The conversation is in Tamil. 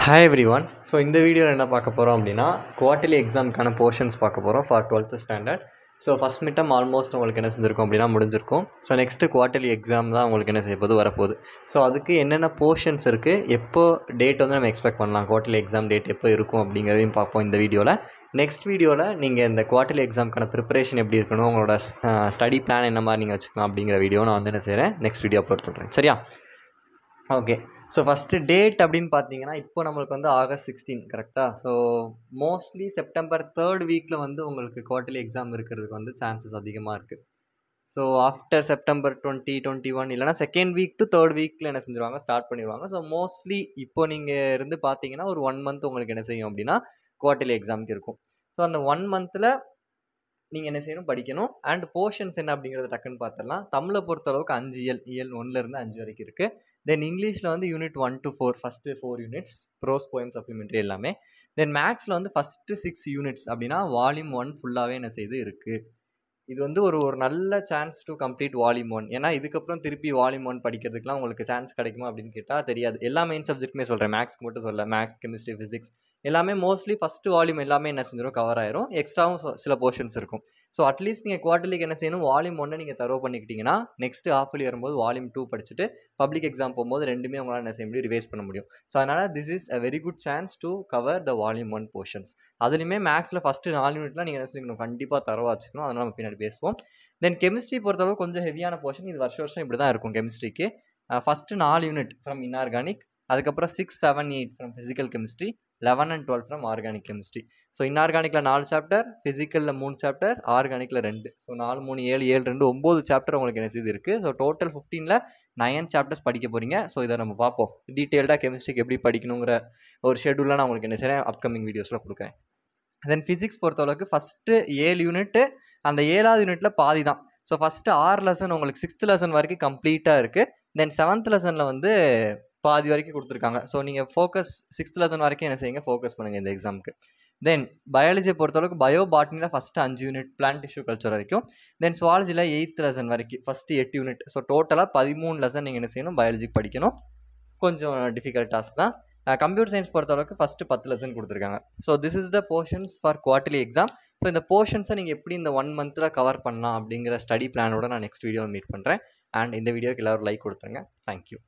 Hi everyone. So இந்த வீடியோவில் என்ன பார்க்க போகிறோம் அப்படின்னா குவார்ட்டர்லி எக்ஸாமுக்கான போர்ஷன்ஸ் பார்க்க போகிறோம் for 12th standard. So first midterm almost உங்களுக்கு என்ன செஞ்சுருக்கோம் அப்படின்னா முடிஞ்சிருக்கும். ஸோ நெக்ஸ்ட்டு குவார்ட்டர்லி எக்ஸாம் தான் உங்களுக்கு என்ன செய்யப்போது வரப்போகுது. ஸோ அதுக்கு என்னென்ன போர்ஷன்ஸ் இருக்குது, எப்போ டேட் வந்து நம்ம எக்ஸ்பெக்ட் பண்ணலாம், குவார்ட்டர்லி எக்ஸாம் டேட் எப்போ இருக்கும் அப்படிங்கிறதையும் பார்ப்போம் இந்த வீடியோவில். நெக்ஸ்ட் வீடியோவில் நீங்கள் இந்த குவார்ட்டர்லி எக்ஸாமுக்கான ப்ரிப்பரேஷன் எப்படி இருக்கணும், உங்களோட ஸ்டடி பிளான் என்ன மாதிரி நீங்கள் வச்சுக்கலாம் அப்படிங்கிற வீடியோ நான் வந்து என்ன செய்கிறேன் நெக்ஸ்ட் வீடியோ அப்லோட் பண்ணுறேன். சரியா? ஓகே. ஸோ ஃபஸ்ட்டு டேட் அப்படின்னு பார்த்தீங்கன்னா இப்போ நம்மளுக்கு வந்து August 16 கரெக்டாக. ஸோ மோஸ்ட்லி செப்டம்பர் 3rd வீக்கில் வந்து உங்களுக்கு குவார்ட்டர்லி எக்ஸாம் இருக்கிறதுக்கு வந்து சான்சஸ் அதிகமாக இருக்குது. ஸோ ஆஃப்டர் செப்டம்பர் 2021 இல்லைனா செகண்ட் வீக் டு 3rd வீக்கில் என்ன செஞ்சுருவாங்க, ஸ்டார்ட் பண்ணிடுவாங்க. ஸோ மோஸ்ட்லி இப்போ நீங்கள் இருந்து பார்த்தீங்கன்னா ஒரு 1 month உங்களுக்கு என்ன செய்யும் அப்படின்னா குவார்ட்டர்லி எக்ஸாமுக்கு இருக்கும். ஸோ அந்த 1 monthல் நீங்கள் என்ன செய்யணும், படிக்கணும். அண்ட் போர்ஷன்ஸ் என்ன அப்படிங்கிறத டக்குன்னு பார்த்துடலாம். தமிழை பொறுத்தளவுக்கு 5 இயல் 1லேருந்து 5 வரைக்கும் இருக்குது. தென் இங்கிலீஷில் வந்து unit 1 to 4 first 4 units, prose poem supplementary எல்லாமே. தென் மேக்ஸில் வந்து ஃபஸ்ட்டு 6 யூனிட்ஸ் அப்படின்னா வால்யூம் 1 ஃபுல்லாகவே என்ன செய்து இருக்குது. இது வந்து ஒரு நல்ல சான்ஸ் டு கம்ப்ளீட் வால்யூம் 1. ஏன்னா இதுக்கப்புறம் திருப்பி வால்யூம் 1 படிக்கிறதுக்குலாம் உங்களுக்கு சான்ஸ் கிடைக்குமா அப்படின்னு கேட்டால் தெரியாது. எல்லா மெயின் சப்ஜெக்ட்டுமே சொல்கிறேன், மேக்ஸ்க்கு மட்டும் சொல்ல. மேக்ஸ், கெமிஸ்ட்ரி, ஃபிசிக்ஸ் எல்லாமே மோஸ்ட்லி ஃபஸ்ட்டு வால்யூம் எல்லாமே என்ன செஞ்சிடும், கவர் ஆயிரும். எக்ஸ்ட்ராவும் சில போர்ஷன்ஸ் இருக்கும். ஸோ அட்லீஸ்ட் நீங்கள் குவார்ட்டர்லிக்கு என்ன செய்யணும், வால்யூம் 1 நீங்கள் தரோ பண்ணிக்கிட்டீங்கன்னா நெக்ஸ்ட்டு ஹாஃப்லி வரும்போது வால்யூம் 2 படிச்சுட்டு பப்ளிக் எக்ஸாம் போகும்போது ரெண்டுமே உங்களால் என்ன செய்ய முடியும், ரிவைஸ் பண்ண முடியும். ஸோ அதனால் this is a very good chance to cover the volume 1 portions. அதுலேயுமே மேக்ஸில் ஃபஸ்ட்டு 4 யூனிட்லாம் நீங்கள் என்ன செய்யணும், கண்டிப்பாக தரவா வச்சுக்கணும். அதனால் நம்ம பின்னாடி பேசுவோம். தென் கெமிஸ்ட்ரி பொறுத்தளவு கொஞ்சம் ஹெவியான போர்ஷன். இது வருஷம் இப்படி தான் இருக்கும் கெமிஸ்ட்ரிக்கு. ஃபஸ்ட்டு 4 யூனிட் ஃப்ரம் இன்ஆர்கானிக், அதுக்கப்புறம் 6, 7, 8 from physical chemistry, 11 and 12 from organic chemistry. So இன்ஆர்கானிக்கில் 4 சாப்டர், ஃபிசிக்கலில் 3 சாப்டர், ஆர்கானிக்கில் 2. ஸோ 4, 3, 7, 7, 2, 9 சாப்டர் உங்களுக்கு என்ன செய்து இருக்குது. ஸோ டோட்டல் 15ல் 9 சாப்டர்ஸ் படிக்க போகிறீங்க. ஸோ இதை நம்ம பார்ப்போம் டீட்டெயில்டாக கெமிஸ்ட்ரிக்கு எப்படி படிக்கணுங்கிற ஒரு ஷெடியூலாக நான் உங்களுக்கு என்ன செய்கிறேன் அப்கமிங் வீடியோஸில் கொடுக்குறேன். தென் ஃபிசிக்ஸ் பொறுத்தளவுக்கு ஃபஸ்ட்டு 7 யூனிட்டு, அந்த 7வது யூனிட்டில் பாதி தான். ஸோ ஃபஸ்ட்டு 6 லெசன் உங்களுக்கு 6th லெசன் வரைக்கும் கம்ப்ளீட்டாக இருக்குது. தென் 7th லெசனில் வந்து பாதி வரைக்கும் கொடுத்துருக்காங்க. ஸோ நீங்கள் ஃபோக்கஸ் 6th லெசன் வரைக்கும் என்ன செய்யுங்க, ஃபோக்கஸ் பண்ணுங்கள் இந்த எக்ஸாமுக்கு. தென் பயாலஜியை பொறுத்தளவுக்கு பயோ பாட்னியில் first 5 unit, plant tissue culture வரைக்கும். தென் சுவாலஜியில் 8th லெசன் வரைக்கும் ஃபஸ்ட்டு 8 யூனிட். ஸோ டோட்டலாக 13 லெசன் நீங்கள் என்ன செய்யணும், பயாலஜிக்கு படிக்கணும். கொஞ்சம் டிஃபிகல்ட் டாஸ்க் தான். கம்ப்யூட்டர் சயின்ஸ் பொறுத்தளவுக்கு ஃபஸ்ட்டு 10 லெசன் கொடுத்துருக்காங்க. So this is the portions for quarterly exam. So இந்த போர்ஷன்ஸை நீங்கள் எப்படி இந்த 1 monthல கவர் பண்ணலாம் அப்படிங்கிற ஸ்டடி பிளானோட நான் நெக்ஸ்ட் வீடியோவில் மீட் பண்ணுறேன். அண்ட் இந்த வீடியோக்கு எல்லோரும் லைக் கொடுத்துருங்க. தேங்க்யூ.